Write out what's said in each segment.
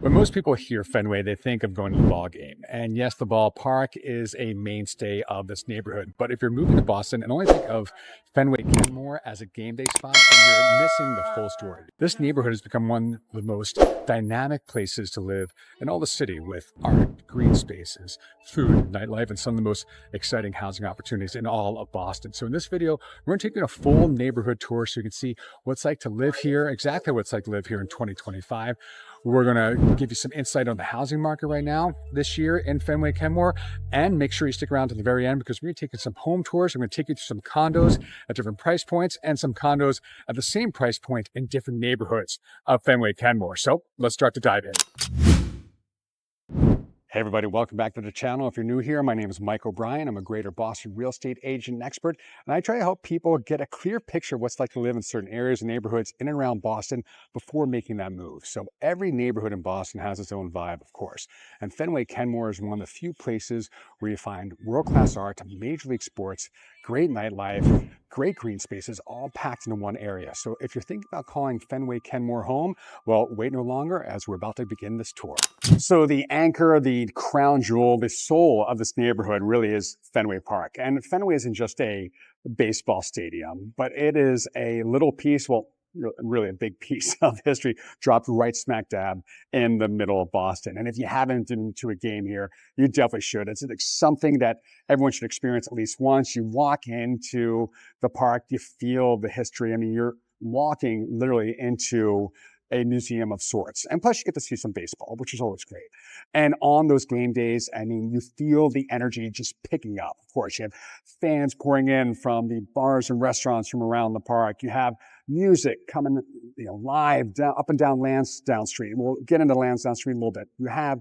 When most people hear Fenway, they think of going to the ball game. And yes, the ballpark is a mainstay of this neighborhood. But if you're moving to Boston and only think of Fenway Kenmore as a game day spot, then you're missing the full story. This neighborhood has become one of the most dynamic places to live in all the city, with art, green spaces, food, nightlife, and some of the most exciting housing opportunities in all of Boston. So in this video, we're going to take you on a full neighborhood tour so you can see what it's like to live here, exactly what it's like to live here in 2025. We're going to give you some insight on the housing market right now this year in Fenway Kenmore, and make sure you stick around to the very end because we're going to take you some home tours. We're going to take you to some condos at different price points and some condos at the same price point in different neighborhoods of Fenway Kenmore. So let's start to dive in. Hey everybody, welcome back to the channel. If you're new here, my name is Mike O'Brien. I'm a greater Boston real estate agent and expert, and I try to help people get a clear picture of what's like to live in certain areas and neighborhoods in and around Boston before making that move. So every neighborhood in Boston has its own vibe, of course, and Fenway Kenmore is one of the few places where you find world-class art, major league sports, great nightlife, great green spaces, all packed into one area. So if you're thinking about calling Fenway Kenmore home, well, wait no longer as we're about to begin this tour. So the anchor, the crown jewel, the soul of this neighborhood really is Fenway Park. And Fenway isn't just a baseball stadium, but it is a little piece, well, really a big piece of history dropped right smack dab in the middle of Boston. And if you haven't been to a game here, you definitely should. It's something that everyone should experience at least once. You walk into the park, you feel the history. I mean, you're walking literally into a museum of sorts. And plus you get to see some baseball, which is always great. And on those game days, I mean, you feel the energy just picking up. Of course, you have fans pouring in from the bars and restaurants from around the park. You have music coming, live up and down Lansdowne Street. We'll get into Lansdowne Street a little bit. You have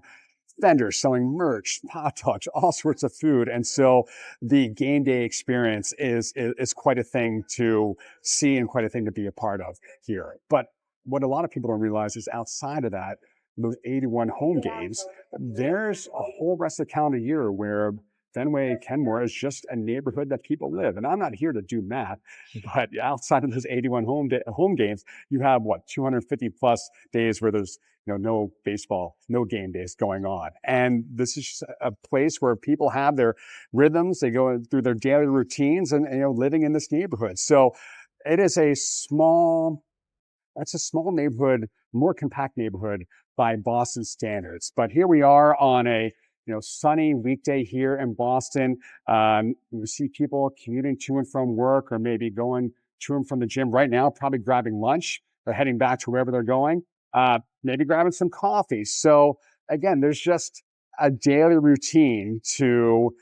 vendors selling merch, hot dogs, all sorts of food. And so the game day experience is quite a thing to see and quite a thing to be a part of here. But what a lot of people don't realize is outside of that, those 81 home games, there's a whole rest of the calendar year where Fenway Kenmore is just a neighborhood that people live. And I'm not here to do math, but outside of those 81 home games, you have 250 plus days where there's no baseball, no game days going on. And this is just a place where people have their rhythms. They go through their daily routines and living in this neighborhood. So it is a small neighborhood, more compact neighborhood by Boston standards. But here we are on a sunny weekday here in Boston. You see people commuting to and from work, or maybe going to and from the gym right now, probably grabbing lunch or heading back to wherever they're going, maybe grabbing some coffee. So again, there's just a daily routine to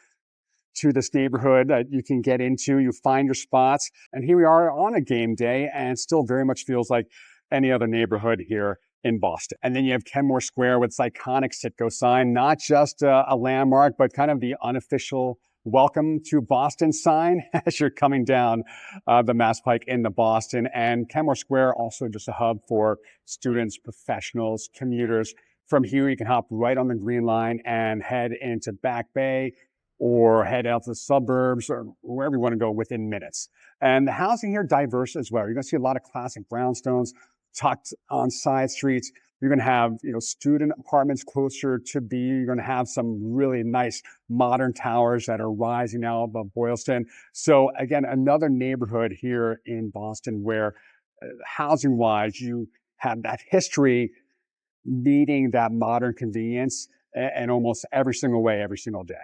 this neighborhood that you can get into. You find your spots. And here we are on a game day, and it still very much feels like any other neighborhood here in Boston. And then you have Kenmore Square with its iconic Citgo sign, not just a landmark, but kind of the unofficial welcome to Boston sign as you're coming down the Mass Pike into Boston. And Kenmore Square also just a hub for students, professionals, commuters. From here, you can hop right on the Green Line and head into Back Bay, or head out to the suburbs, or wherever you want to go within minutes. And the housing here diverse as well. You're going to see a lot of classic brownstones tucked on side streets. You're going to have student apartments closer to B. You're going to have some really nice modern towers that are rising now above Boylston. So again, another neighborhood here in Boston where housing-wise, you have that history meeting that modern convenience in almost every single way, every single day.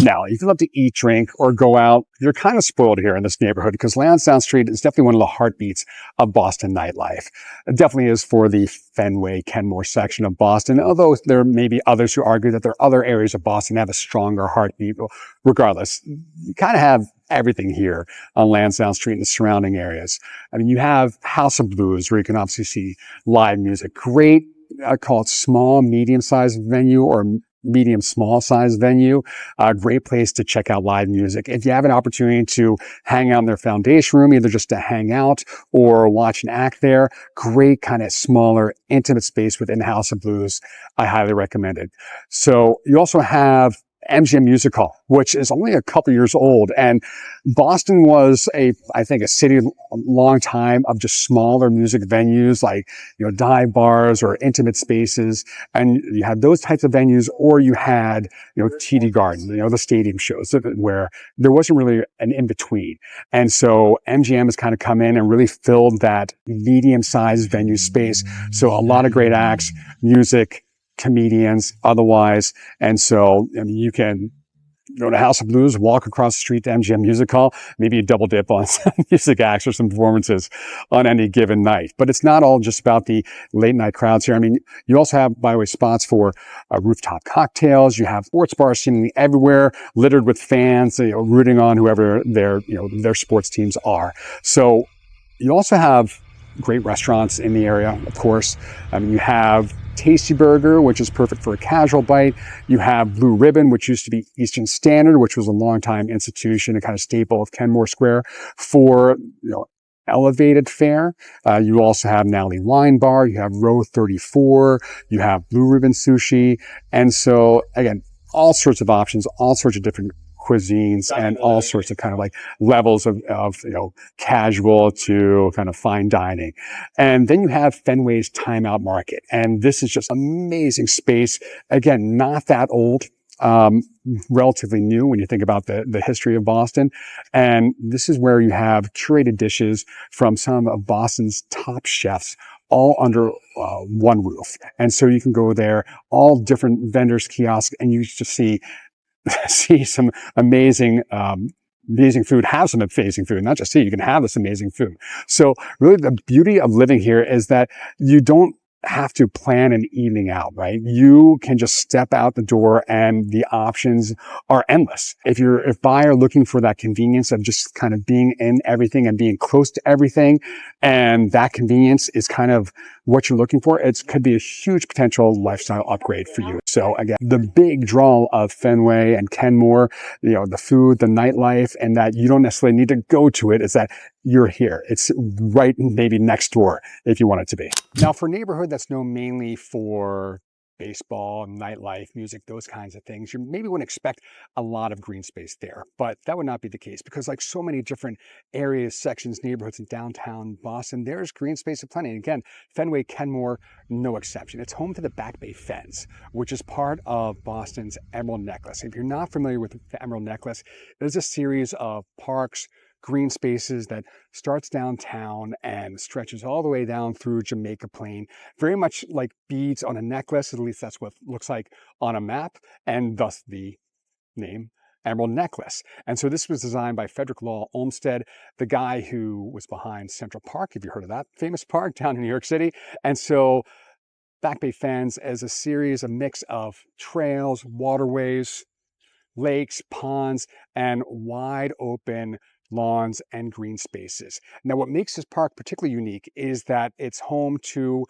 Now, if you love to eat, drink, or go out, you're kind of spoiled here in this neighborhood because Lansdowne Street is definitely one of the heartbeats of Boston nightlife. It definitely is for the Fenway Kenmore section of Boston, although there may be others who argue that there are other areas of Boston that have a stronger heartbeat. Regardless, you kind of have everything here on Lansdowne Street and the surrounding areas. I mean, you have House of Blues, where you can obviously see live music. Great, I call it small, medium-sized venue, or medium small size venue. A great place to check out live music. If you have an opportunity to hang out in their foundation room, either just to hang out or watch an act there, great kind of smaller, intimate space within House of Blues. I highly recommend it. So you also have MGM Music Hall, which is only a couple years old. And Boston was I think a city a long time of just smaller music venues like, dive bars or intimate spaces. And you had those types of venues, or you had, TD Garden, the stadium shows where there wasn't really an in between. And so MGM has kind of come in and really filled that medium sized venue space. So a lot of great acts, music, comedians, otherwise. And so, you can go to House of Blues, walk across the street to MGM Music Hall, maybe you double dip on some music acts or some performances on any given night. But it's not all just about the late night crowds here. You also have, by the way, spots for rooftop cocktails. You have sports bars seemingly everywhere, littered with fans, rooting on whoever their sports teams are. So you also have great restaurants in the area, of course. You have Tasty Burger, which is perfect for a casual bite. You have Blue Ribbon, which used to be Eastern Standard, which was a long-time institution, a kind of staple of Kenmore Square for, elevated fare. You also have Nally Wine Bar. You have Row 34. You have Blue Ribbon Sushi. And so, again, all sorts of options, all sorts of different cuisines, and all sorts of kind of like levels of casual to kind of fine dining. And then you have Fenway's Timeout Market. And this is just amazing space. Again, not that old, relatively new when you think about the history of Boston. And this is where you have curated dishes from some of Boston's top chefs, all under one roof. And so you can go there, all different vendors, kiosks, and you just see some amazing food, have some amazing food, not just see, you can have this amazing food. So really the beauty of living here is that you don't have to plan an evening out, right? You can just step out the door and the options are endless. If you're a buyer looking for that convenience of just kind of being in everything and being close to everything, and that convenience is kind of what you're looking for, it could be a huge potential lifestyle upgrade for you. So again, the big draw of Fenway and Kenmore, the food, the nightlife, and that you don't necessarily need to go to it, is that you're here. It's right maybe next door if you want it to be. Now, for a neighborhood that's known mainly for baseball, nightlife, music, those kinds of things, you maybe wouldn't expect a lot of green space there, but that would not be the case, because like so many different areas, sections, neighborhoods in downtown Boston, there's green space aplenty. And again, Fenway Kenmore, no exception. It's home to the Bay Fens, which is part of Boston's Emerald Necklace. If you're not familiar with the Emerald Necklace, it is a series of parks, green spaces that starts downtown and stretches all the way down through Jamaica Plain, very much like beads on a necklace. At least that's what it looks like on a map, and thus the name Emerald Necklace. And so this was designed by Frederick Law Olmsted, the guy who was behind Central Park, if you heard of that famous park down in New York City. And so Bay Fens is a series, a mix of trails, waterways, lakes, ponds, and wide open lawns and green spaces. Now, what makes this park particularly unique is that it's home to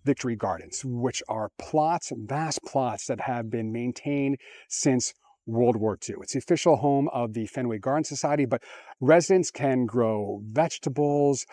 Victory Gardens, which are plots, vast plots that have been maintained since World War II. It's the official home of the Fenway Garden Society, but residents can grow vegetables,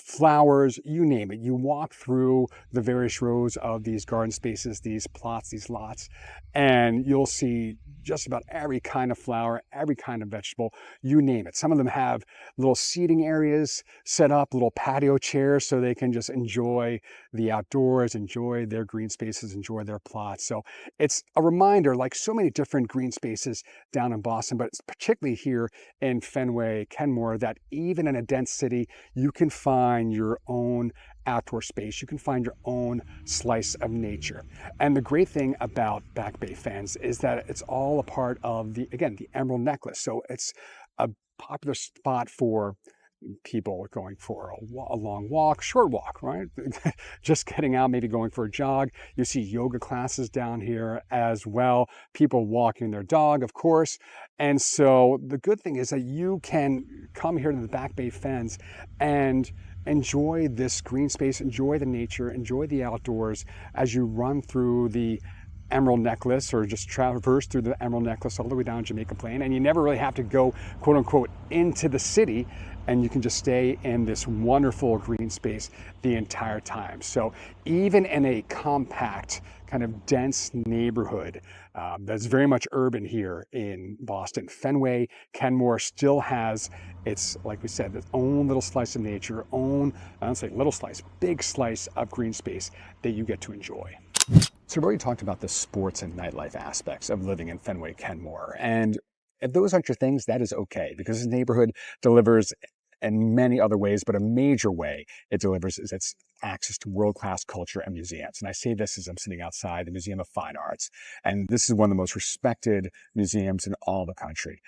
flowers, you name it. You walk through the various rows of these garden spaces, these plots, these lots, and you'll see just about every kind of flower, every kind of vegetable, you name it. Some of them have little seating areas set up, little patio chairs, so they can just enjoy the outdoors, enjoy their green spaces, enjoy their plots. So it's a reminder, like so many different green spaces down in Boston, but it's particularly here in Fenway Kenmore, that even in a dense city, you can find your own outdoor space. You can find your own slice of nature. And the great thing about Bay Fens is that it's all a part of the Emerald Necklace. So it's a popular spot for people going for a long walk, short walk, right? Just getting out, maybe going for a jog. You see yoga classes down here as well. People walking their dog, of course. And so the good thing is that you can come here to the Bay Fens and enjoy this green space, enjoy the nature, enjoy the outdoors as you run through the Emerald Necklace, or just traverse through the Emerald Necklace all the way down Jamaica Plain. And you never really have to go, quote unquote, into the city. and you can just stay in this wonderful green space the entire time. So even in a compact, kind of dense neighborhood that's very much urban here in Boston, Fenway Kenmore still has its, like we said, its own little slice of nature, own, I don't say little slice, big slice of green space that you get to enjoy. So we've already talked about the sports and nightlife aspects of living in Fenway Kenmore. And if those aren't your things, that is okay, because this neighborhood delivers in many other ways, but a major way it delivers is its access to world-class culture and museums. And I say this as I'm sitting outside the Museum of Fine Arts. And this is one of the most respected museums in all the country.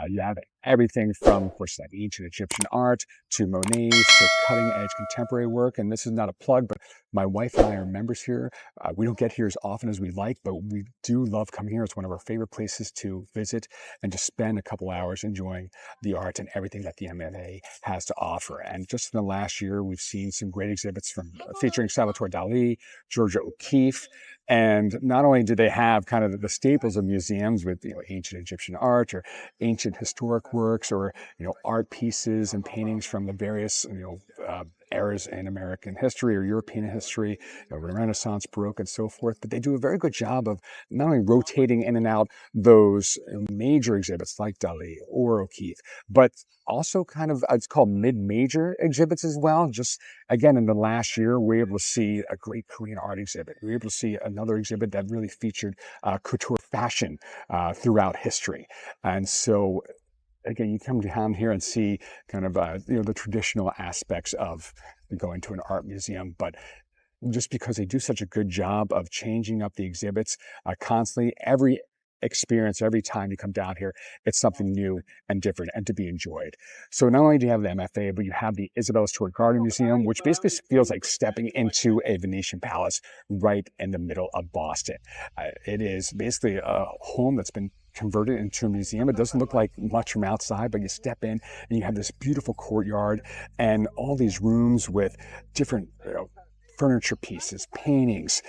You have everything from, of course, like ancient Egyptian art to Monet's to cutting-edge contemporary work. And this is not a plug, but my wife and I are members here. We don't get here as often as we like, but we do love coming here. It's one of our favorite places to visit and just spend a couple hours enjoying the art and everything that the MFA has to offer. And just in the last year, we've seen some great exhibits from featuring Salvatore Dali, Georgia O'Keeffe. And not only do they have kind of the staples of museums with, ancient Egyptian art or ancient historic works or, art pieces and paintings from the various, eras in American history or European history, Renaissance, Baroque, and so forth. But they do a very good job of not only rotating in and out those major exhibits like Dali or O'Keeffe, but also kind of, it's called mid-major exhibits as well. Just again, in the last year, we were able to see a great Korean art exhibit. We were able to see another exhibit that really featured couture fashion throughout history. And so again, you come down here and see kind of, the traditional aspects of going to an art museum, but just because they do such a good job of changing up the exhibits constantly, every experience, every time you come down here, it's something new and different and to be enjoyed. So not only do you have the MFA, but you have the Isabella Stewart Gardner Museum, which basically feels like stepping into a Venetian palace right in the middle of Boston. It is basically a home that's been converted into a museum. It doesn't look like much from outside, but you step in and you have this beautiful courtyard and all these rooms with different furniture pieces, paintings,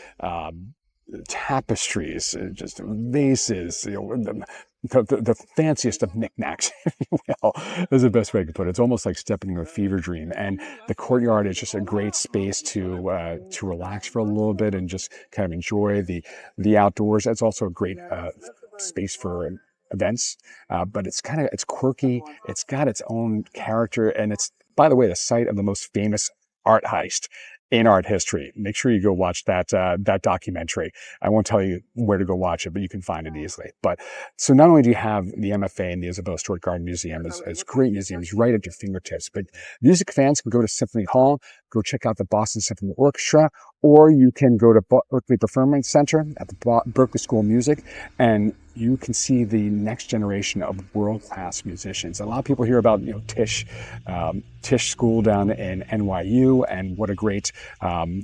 tapestries, just vases, the fanciest of knickknacks, if you will, is the best way I could put it. It's almost like stepping into a fever dream. And the courtyard is just a great space to relax for a little bit and just kind of enjoy the outdoors. It's also a great space for events, but it's quirky. It's got its own character, and it's, by the way, the site of the most famous art heist in art history. Make sure you go watch that documentary. I won't tell you where to go watch it, but you can find it easily. But so not only do you have the MFA and the Isabella Stewart Gardner Museum as great museums right at your fingertips, but music fans can go to Symphony Hall, go check out the Boston Symphony Orchestra, or you can go to Berklee Performing Center at the Berklee School of Music, and you can see the next generation of world-class musicians. A lot of people hear about Tisch School down in NYU, and what a great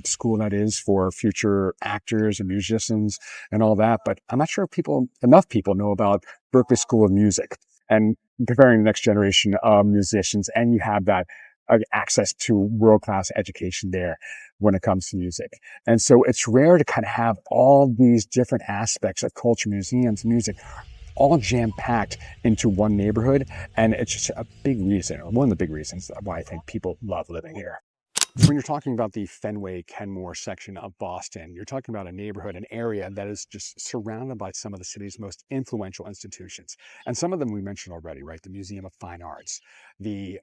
school that is for future actors and musicians and all that. But I'm not sure if enough people know about Berklee School of Music and preparing the next generation of musicians, and you have that access to world-class education there when it comes to music. And so it's rare to kind of have all these different aspects of culture, museums, music, all jam-packed into one neighborhood. And it's just a big reason, or one of the big reasons why I think people love living here. When you're talking about the Fenway Kenmore section of Boston, you're talking about a neighborhood, an area that is just surrounded by some of the city's most influential institutions. And some of them we mentioned already, right? The Museum of Fine Arts, the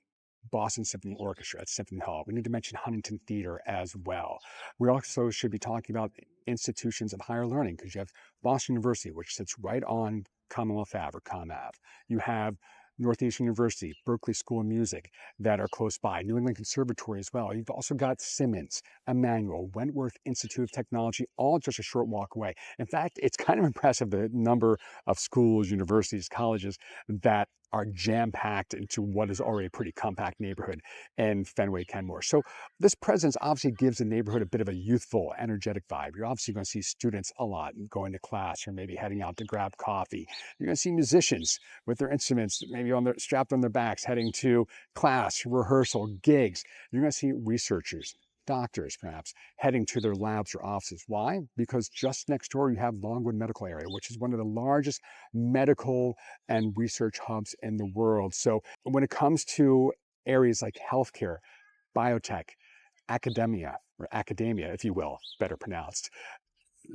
Boston Symphony Orchestra at Symphony Hall. We need to mention Huntington Theater as well. We also should be talking about institutions of higher learning, because you have Boston University, which sits right on Commonwealth Ave or Com Ave. You have Northeastern University, Berklee School of Music that are close by, New England Conservatory as well. You've also got Simmons, Emmanuel, Wentworth Institute of Technology, all just a short walk away. In fact, it's kind of impressive the number of schools, universities, colleges that are jam-packed into what is already a pretty compact neighborhood in Fenway Kenmore. So this presence obviously gives the neighborhood a bit of a youthful, energetic vibe. You're obviously going to see students a lot going to class or maybe heading out to grab coffee. You're going to see musicians with their instruments maybe strapped on their backs heading to class, rehearsal, gigs. You're going to see researchers, doctors perhaps, heading to their labs or offices. Why? Because just next door you have Longwood Medical Area, which is one of the largest medical and research hubs in the world. So when it comes to areas like healthcare, biotech, academia, or academia, if you will, better pronounced.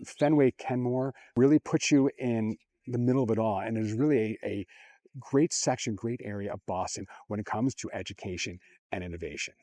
Fenway Kenmore really puts you in the middle of it all, and is really a great section, great area of Boston when it comes to education and innovation.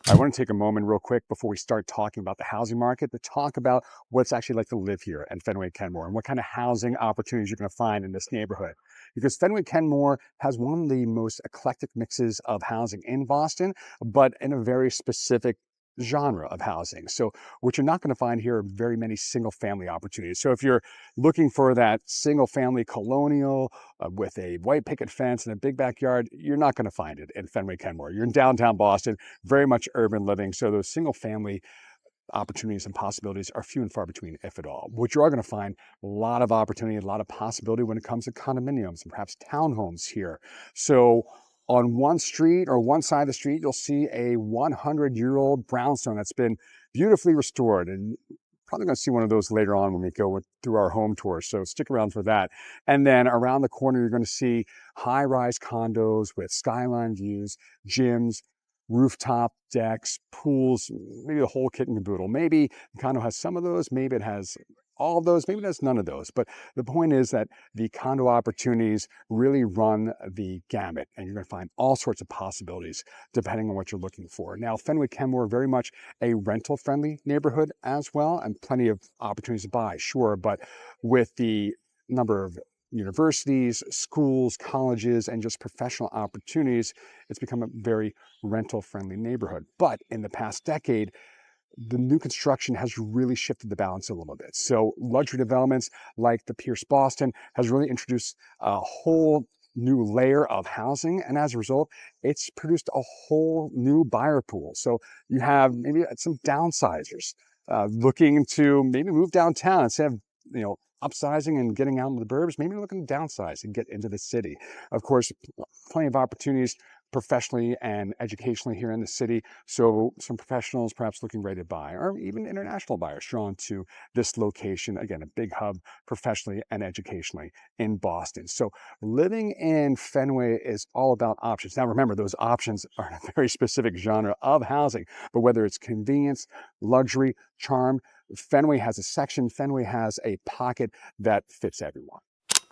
I want to take a moment real quick before we start talking about the housing market to talk about what it's actually like to live here in Fenway Kenmore and what kind of housing opportunities you're going to find in this neighborhood. Because Fenway Kenmore has one of the most eclectic mixes of housing in Boston, but in a very specific genre of housing. So what you're not going to find here are very many single family opportunities. So if you're looking for that single family colonial with a white picket fence and a big backyard, you're not going to find it in Fenway Kenmore. You're in downtown Boston, very much urban living. So those single family opportunities and possibilities are few and far between, if at all. What you are going to find, a lot of opportunity, a lot of possibility when it comes to condominiums and perhaps townhomes here. So on one street or one side of the street, you'll see a 100-year-old brownstone that's been beautifully restored. And probably going to see one of those later on when we go through our home tour. So stick around for that. And then around the corner, you're going to see high-rise condos with skyline views, gyms, rooftop decks, pools, maybe the whole kit and caboodle. Maybe the condo has some of those, maybe it has all of those, maybe it has none of those. But the point is that the condo opportunities really run the gamut, and you're going to find all sorts of possibilities depending on what you're looking for. Now, Fenway Kenmore, very much a rental-friendly neighborhood as well, and plenty of opportunities to buy, sure, but with the number of universities, schools, colleges, and just professional opportunities, it's become a very rental-friendly neighborhood. But in the past decade, the new construction has really shifted the balance a little bit. So luxury developments like the Pierce Boston has really introduced a whole new layer of housing, and as a result, it's produced a whole new buyer pool. So you have maybe some downsizers looking to maybe move downtown instead of upsizing and getting out into the burbs. Maybe you're looking to downsize and get into the city. Of course, plenty of opportunities professionally and educationally here in the city. So some professionals perhaps looking ready to buy, or even international buyers drawn to this location. Again, a big hub professionally and educationally in Boston. So living in Fenway is all about options. Now remember, those options are in a very specific genre of housing, but whether it's convenience, luxury, charm, Fenway has a section, Fenway has a pocket that fits everyone.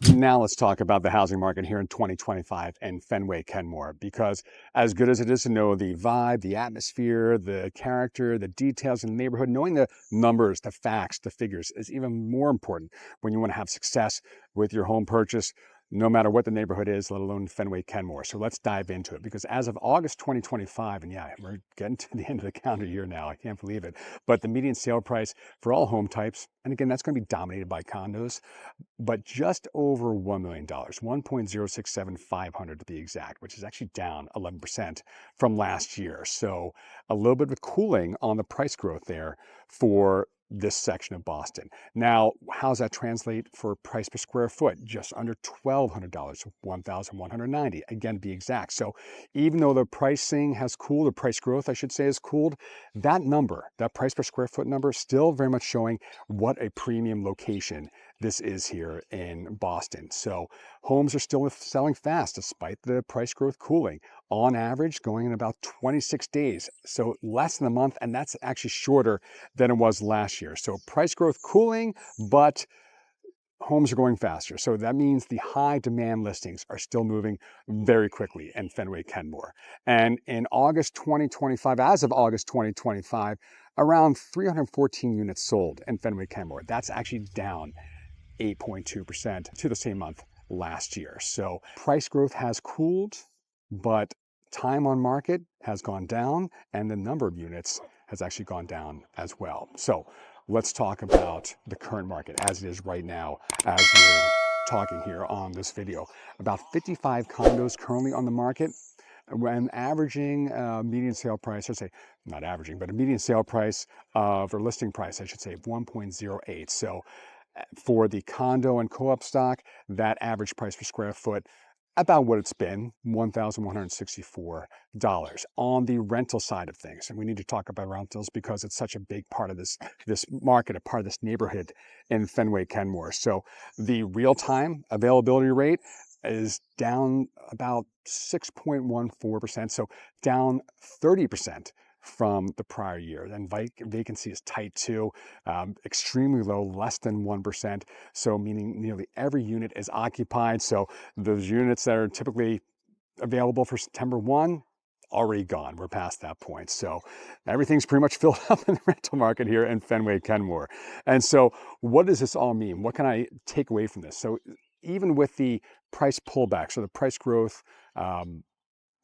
Now let's talk about the housing market here in 2025 and Fenway Kenmore, because as good as it is to know the vibe, the atmosphere, the character, the details in the neighborhood, knowing the numbers, the facts, the figures is even more important when you want to have success with your home purchase, no matter what the neighborhood is, let alone Fenway Kenmore. So let's dive into it, because as of August 2025, and yeah, we're getting to the end of the calendar year now, I can't believe it, but the median sale price for all home types, and again, that's going to be dominated by condos, but just over $1 million, 1.067500 to be exact, which is actually down 11% from last year. So a little bit of a cooling on the price growth there for this section of Boston. Now, how does that translate for price per square foot? Just under $1,200, $1,190, again, to be exact. So even though the pricing has cooled, the price growth, I should say, has cooled, that number, that price per square foot number, still very much showing what a premium location this is here in Boston. So homes are still selling fast despite the price growth cooling. On average, going in about 26 days. So less than a month, and that's actually shorter than it was last year. So price growth cooling, but homes are going faster. So that means the high demand listings are still moving very quickly in Fenway Kenmore. And in August 2025, as of August 2025, around 314 units sold in Fenway Kenmore. That's actually down 8.2% to the same month last year. So price growth has cooled, but time on market has gone down, and the number of units has actually gone down as well. So let's talk about the current market as it is right now, as we're talking here on this video. About 55 condos currently on the market, when averaging median sale price, I should say, not averaging, but a median sale price or listing price, I should say, of 1.08. So for the condo and co-op stock, that average price per square foot, about what it's been, $1,164. On the rental side of things, and we need to talk about rentals because it's such a big part of this market, a part of this neighborhood in Fenway Kenmore. So the real-time availability rate is down about 6.14%, so down 30% from the prior year. And vacancy is tight too, extremely low, less than 1%. So meaning nearly every unit is occupied. So those units that are typically available for September 1, already gone. We're past that point. So everything's pretty much filled up in the rental market here in Fenway Kenmore. And so what does this all mean? What can I take away from this? So even with the price pullback, so the price growth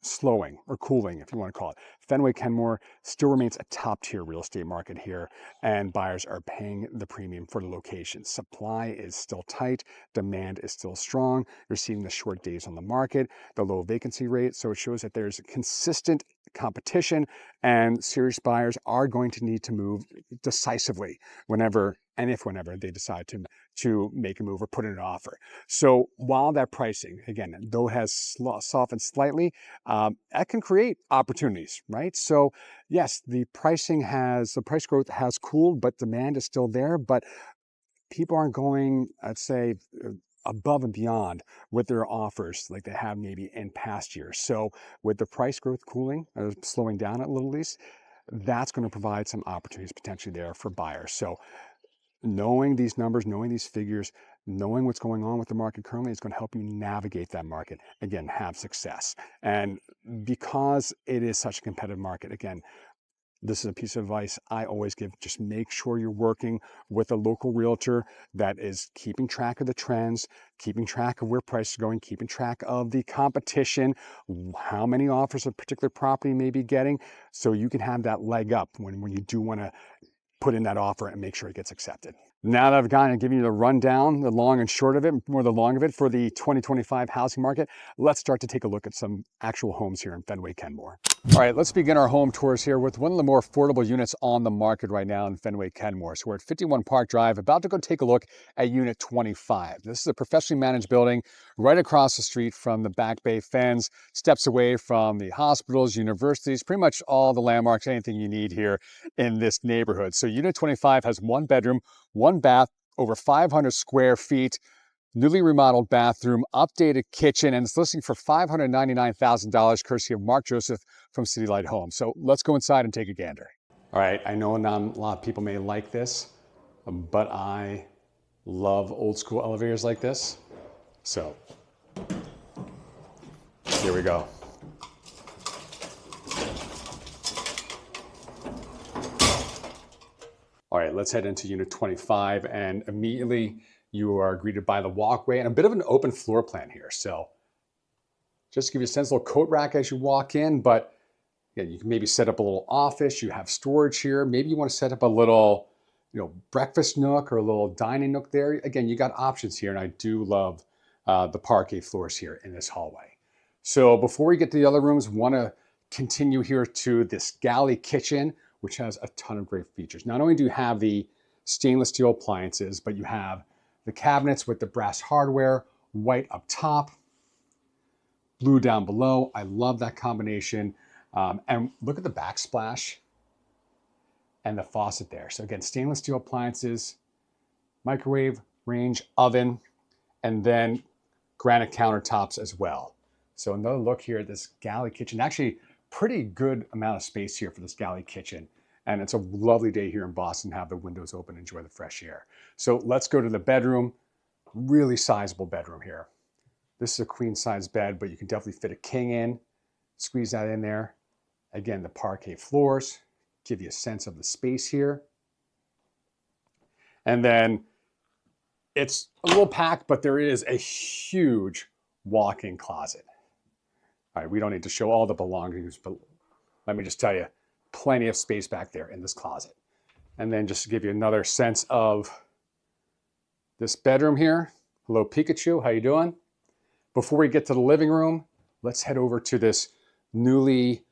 slowing or cooling, if you want to call it, Fenway Kenmore still remains a top tier real estate market here, and buyers are paying the premium for the location. Supply is still tight, demand is still strong. You're seeing the short days on the market, the low vacancy rate, so it shows that there's consistent competition, and serious buyers are going to need to move decisively whenever they decide to make a move or put in an offer. So while that pricing, again, though it has softened slightly, that can create opportunities, right? So yes, the price growth has cooled, but demand is still there. But people aren't going, I'd say, above and beyond with their offers like they have maybe in past years. So with the price growth cooling or slowing down a little, at least, that's going to provide some opportunities potentially there for buyers. So knowing these numbers, knowing these figures, knowing what's going on with the market currently is going to help you navigate that market, again, have success. And because it is such a competitive market, again, this is a piece of advice I always give. Just make sure you're working with a local realtor that is keeping track of the trends, keeping track of where prices are going, keeping track of the competition, how many offers a particular property may be getting, so you can have that leg up when you do want to put in that offer and make sure it gets accepted. Now that I've gotten and given you the rundown, the long and short of it, more the long of it for the 2025 housing market, let's start to take a look at some actual homes here in Fenway Kenmore. All right, let's begin our home tours here with one of the more affordable units on the market right now in Fenway Kenmore. So we're at 51 Park Drive, about to go take a look at Unit 25. This is a professionally managed building right across the street from the back Bay Fens, steps away from the hospitals, universities, pretty much all the landmarks, anything you need here in this neighborhood. So Unit 25 has one bedroom, one bath, over 500 square feet, newly remodeled bathroom, updated kitchen, and it's listing for $599,000, courtesy of Mark Joseph from City Light Homes. So let's go inside and take a gander. All right, I know not a lot of people may like this, but I love old school elevators like this. So here we go. All right, let's head into Unit 25, and immediately you are greeted by the walkway and a bit of an open floor plan here. So just to give you a sense, a little coat rack as you walk in, but again, you can maybe set up a little office. You have storage here. Maybe you want to set up a little, breakfast nook or a little dining nook there. Again, you got options here, and I do love the parquet floors here in this hallway. So before we get to the other rooms, want to continue here to this galley kitchen, which has a ton of great features. Not only do you have the stainless steel appliances, but you have the cabinets with the brass hardware, white up top, blue down below. I love that combination. And look at the backsplash and the faucet there. So again, stainless steel appliances, microwave, range, oven, and then granite countertops as well. So another look here at this galley kitchen. Actually, pretty good amount of space here for this galley kitchen. And it's a lovely day here in Boston, have the windows open, enjoy the fresh air. So let's go to the bedroom. Really sizable bedroom here. This is a queen size bed, but you can definitely fit a king in, squeeze that in there. Again, the parquet floors give you a sense of the space here. And then it's a little packed, but there is a huge walk-in closet. All right, we don't need to show all the belongings, but let me just tell you, plenty of space back there in this closet. And then just to give you another sense of this bedroom here. Hello, Pikachu, how you doing? Before we get to the living room, let's head over to this newly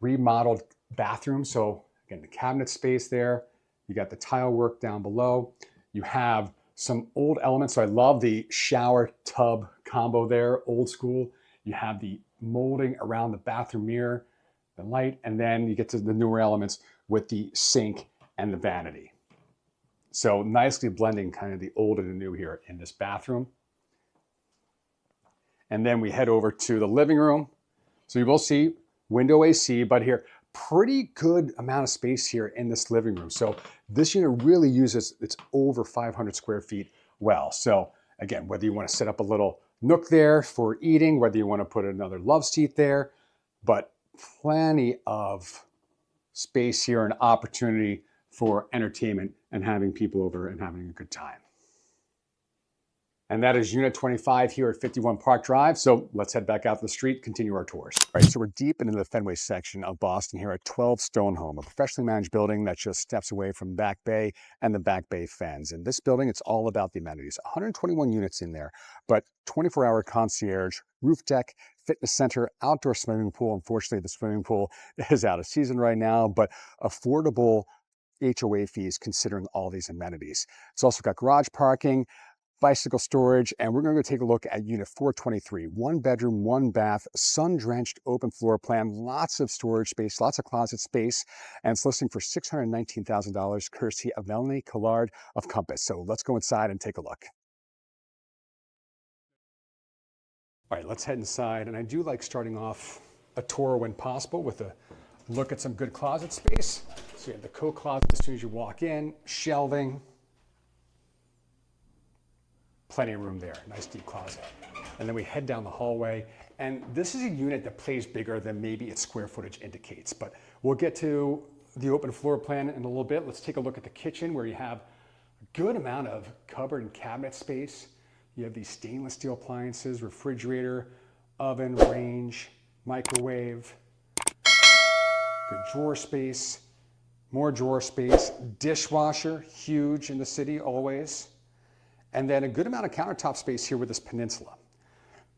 remodeled bathroom. So again, the cabinet space there. You got the tile work down below. You have some old elements. So I love the shower tub combo there, old school. You have the molding around the bathroom mirror, the light, and then you get to the newer elements with the sink and the vanity. So nicely blending kind of the old and the new here in this bathroom. And then we head over to the living room. So you will see window AC, but here, pretty good amount of space here in this living room. So this unit really uses, it's over 500 square feet well. So again, whether you want to set up a little nook there for eating, whether you want to put another love seat there, but plenty of space here and opportunity for entertainment and having people over and having a good time. And that is Unit 25 here at 51 Park Drive. So let's head back out to the street, continue our tours. All right, so we're deep into the Fenway section of Boston here at 12 Stonehome, a professionally managed building that just steps away from Back Bay and the Back Bay Fens. And this building, it's all about the amenities. 121 units in there, but 24-hour concierge, roof deck, fitness center, outdoor swimming pool. Unfortunately, the swimming pool is out of season right now, but affordable HOA fees considering all these amenities. It's also got garage parking, bicycle storage, and we're going to go take a look at Unit 423, 1 bedroom, 1 bath, sun-drenched open floor plan, lots of storage space, lots of closet space, and it's listing for $619,000 courtesy of Melanie Collard of Compass. So let's go inside and take a look. All right, let's head inside, and I do like starting off a tour when possible with a look at some good closet space. So you have the coat closet as soon as you walk in, shelving, plenty of room there, nice deep closet. And then we head down the hallway, and this is a unit that plays bigger than maybe its square footage indicates, but we'll get to the open floor plan in a little bit. Let's take a look at the kitchen where you have a good amount of cupboard and cabinet space. You have these stainless steel appliances, refrigerator, oven, range, microwave, good drawer space, more drawer space, dishwasher, huge in the city always. And then a good amount of countertop space here with this peninsula.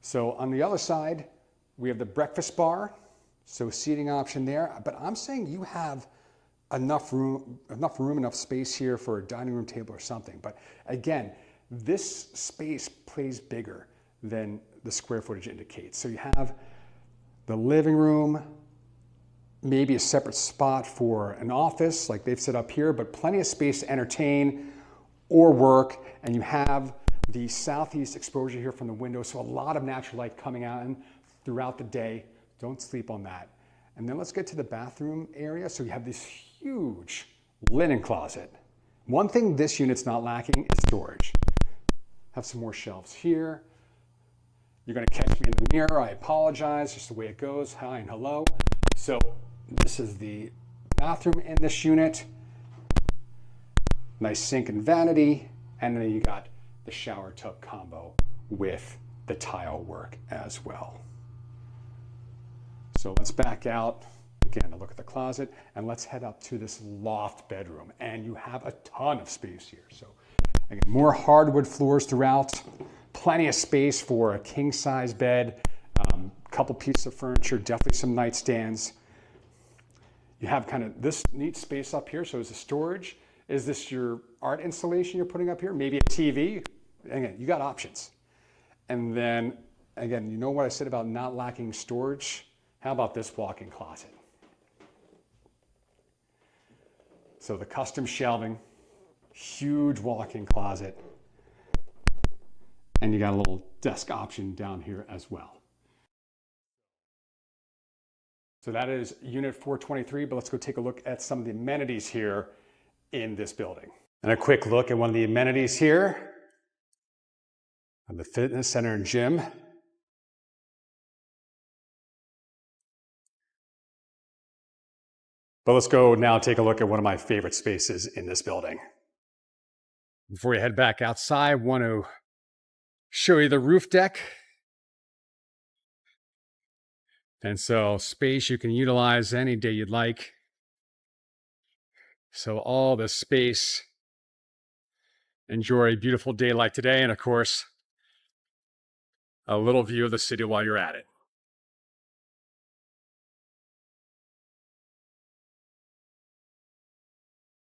So on the other side, we have the breakfast bar, so seating option there. But I'm saying you have enough room, enough space here for a dining room table or something. But again, this space plays bigger than the square footage indicates. So you have the living room, maybe a separate spot for an office like they've set up here, but plenty of space to entertain or work, and you have the southeast exposure here from the window, so a lot of natural light coming out and throughout the day. Don't sleep on that. And then let's get to the bathroom area. So you have this huge linen closet. One thing this unit's not lacking is storage. Have some more shelves here. You're gonna catch me in the mirror, I apologize, just the way it goes, hi and hello. So this is the bathroom in this unit. Nice sink and vanity, and then you got the shower tub combo with the tile work as well. So let's back out again to look at the closet, and let's head up to this loft bedroom. And you have a ton of space here. So again, more hardwood floors throughout, plenty of space for a king size bed, couple pieces of furniture, definitely some nightstands. You have kind of this neat space up here. So is the storage. Is this your art installation you're putting up here? Maybe a TV? Again, you got options. And then, again, you know what I said about not lacking storage? How about this walk-in closet? So the custom shelving, huge walk-in closet, and you got a little desk option down here as well. So that is Unit 423, but let's go take a look at some of the amenities here in this building. And a quick look at one of the amenities here of the fitness center and gym. But let's go now take a look at one of my favorite spaces in this building. Before we head back outside, I want to show you the roof deck. And so space you can utilize any day you'd like. So all the space, enjoy a beautiful day like today, and of course, a little view of the city while you're at it.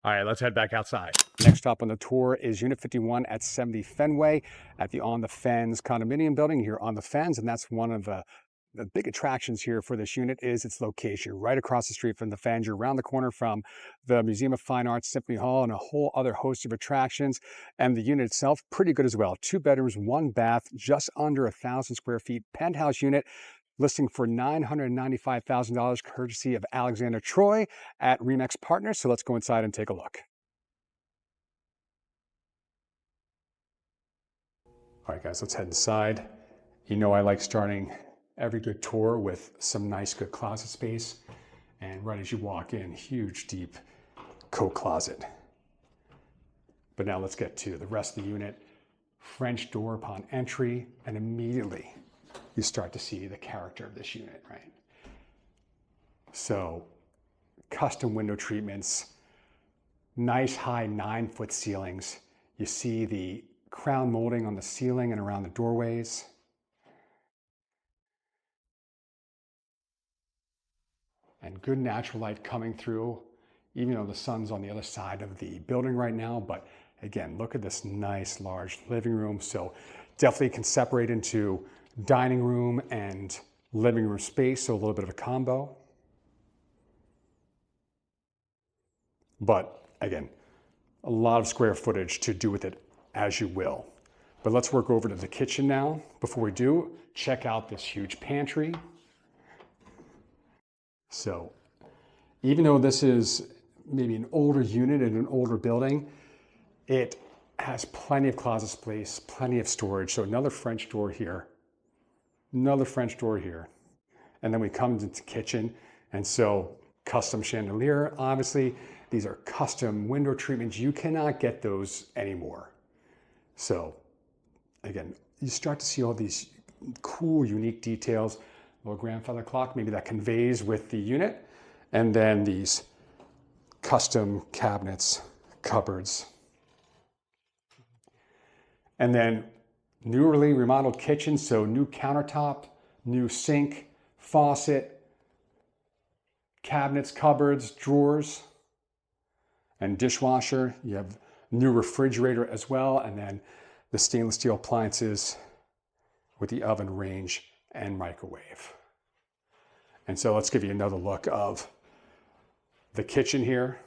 All right, let's head back outside. Next stop on the tour is Unit 51 at 70 Fenway at the On the Fens condominium building here on the Fens, and that's one of the the big attractions here for this unit is its location. Right across the street from the Fens, you're around the corner from the Museum of Fine Arts, Symphony Hall, and a whole other host of attractions. And the unit itself, pretty good as well. 2 bedrooms, 1 bath, just under 1,000 square feet, penthouse unit, listing for $995,000, courtesy of Alexander Troy at Remax Partners. So let's go inside and take a look. All right, guys, let's head inside. You know I like starting every good tour with some nice, good closet space. And right as you walk in, huge, deep coat closet. But now let's get to the rest of the unit. French door upon entry, and immediately you start to see the character of this unit, right? So, custom window treatments, nice high 9-foot ceilings. You see the crown molding on the ceiling and around the doorways. And good natural light coming through, even though the sun's on the other side of the building right now. But again, look at this nice large living room. So definitely can separate into dining room and living room space, so a little bit of a combo. But again, a lot of square footage to do with it as you will. But let's work over to the kitchen now. Before we do, check out this huge pantry. So even though this is maybe an older unit in an older building, it has plenty of closet space, plenty of storage. So another French door here, another French door here. And then we come into the kitchen. And so custom chandelier, obviously, these are custom window treatments. You cannot get those anymore. So again, you start to see all these cool, unique details. Little grandfather clock, maybe that conveys with the unit. And then these custom cabinets, cupboards. And then newly remodeled kitchen, so new countertop, new sink, faucet, cabinets, cupboards, drawers, and dishwasher. You have new refrigerator as well, and then the stainless steel appliances with the oven, range, and microwave. And so let's give you another look of the kitchen here.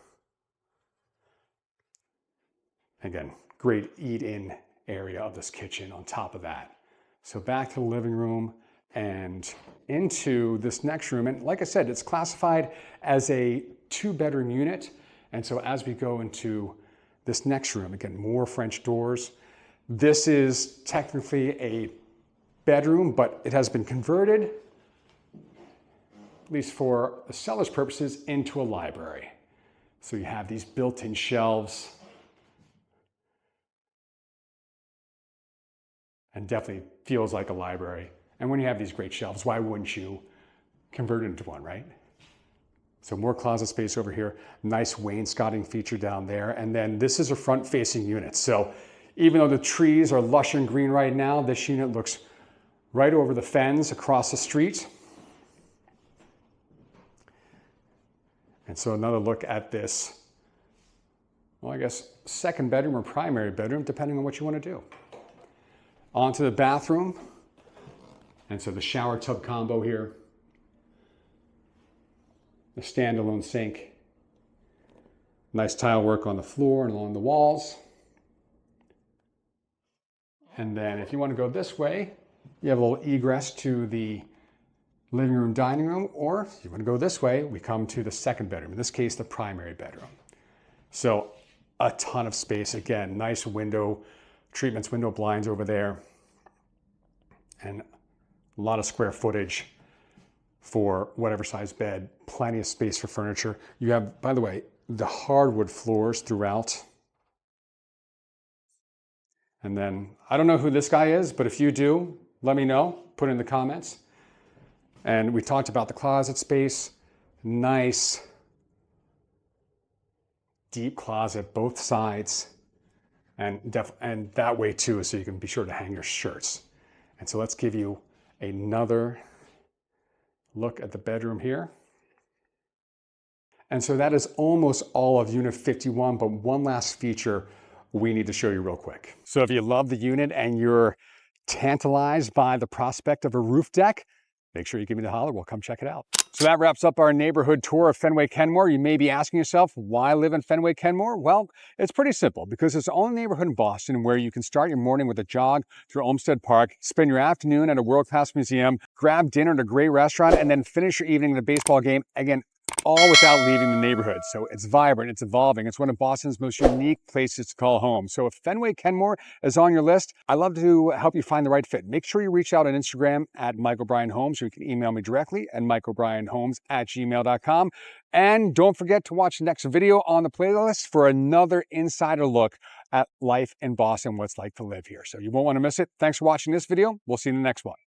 Again, great eat-in area of this kitchen on top of that. So back to the living room and into this next room. And like I said, it's classified as a 2-bedroom unit. And so as we go into this next room, again, more French doors. This is technically a bedroom, but it has been converted, at least for the seller's purposes, into a library. So you have these built-in shelves. And definitely feels like a library. And when you have these great shelves, why wouldn't you convert it into one, right? So more closet space over here, nice wainscoting feature down there. And then this is a front-facing unit. So even though the trees are lush and green right now, this unit looks right over the Fens across the street. And so another look at this, well, I guess second bedroom or primary bedroom, depending on what you want to do. Onto the bathroom. And so the shower tub combo here. The standalone sink. Nice tile work on the floor and along the walls. And then if you want to go this way, you have a little egress to the living room, dining room, or if you want to go this way, we come to the second bedroom, in this case, the primary bedroom. So a ton of space. Again, nice window treatments, window blinds over there, and a lot of square footage for whatever size bed, plenty of space for furniture. You have, by the way, the hardwood floors throughout. And then, I don't know who this guy is, but if you do, let me know, put it in the comments. And we talked about the closet space, nice, deep closet, both sides, and that way too, so you can be sure to hang your shirts. And so let's give you another look at the bedroom here. And so that is almost all of Unit 51, but one last feature we need to show you real quick. So if you love the unit and you're tantalized by the prospect of a roof deck, make sure you give me the holler. We'll come check it out. So that wraps up our neighborhood tour of Fenway Kenmore. You may be asking yourself, why live in Fenway Kenmore? Well, it's pretty simple because it's the only neighborhood in Boston where you can start your morning with a jog through Olmsted Park, spend your afternoon at a world-class museum, grab dinner at a great restaurant, and then finish your evening at a baseball game. Again, all without leaving the neighborhood. So it's vibrant, it's evolving. It's one of Boston's most unique places to call home. So if Fenway Kenmore is on your list, I'd love to help you find the right fit. Make sure you reach out on Instagram at Michael Bryan Homes, or you can email me directly at michaelbryanhomes@gmail.com. And don't forget to watch the next video on the playlist for another insider look at life in Boston, what it's like to live here. So you won't want to miss it. Thanks for watching this video. We'll see you in the next one.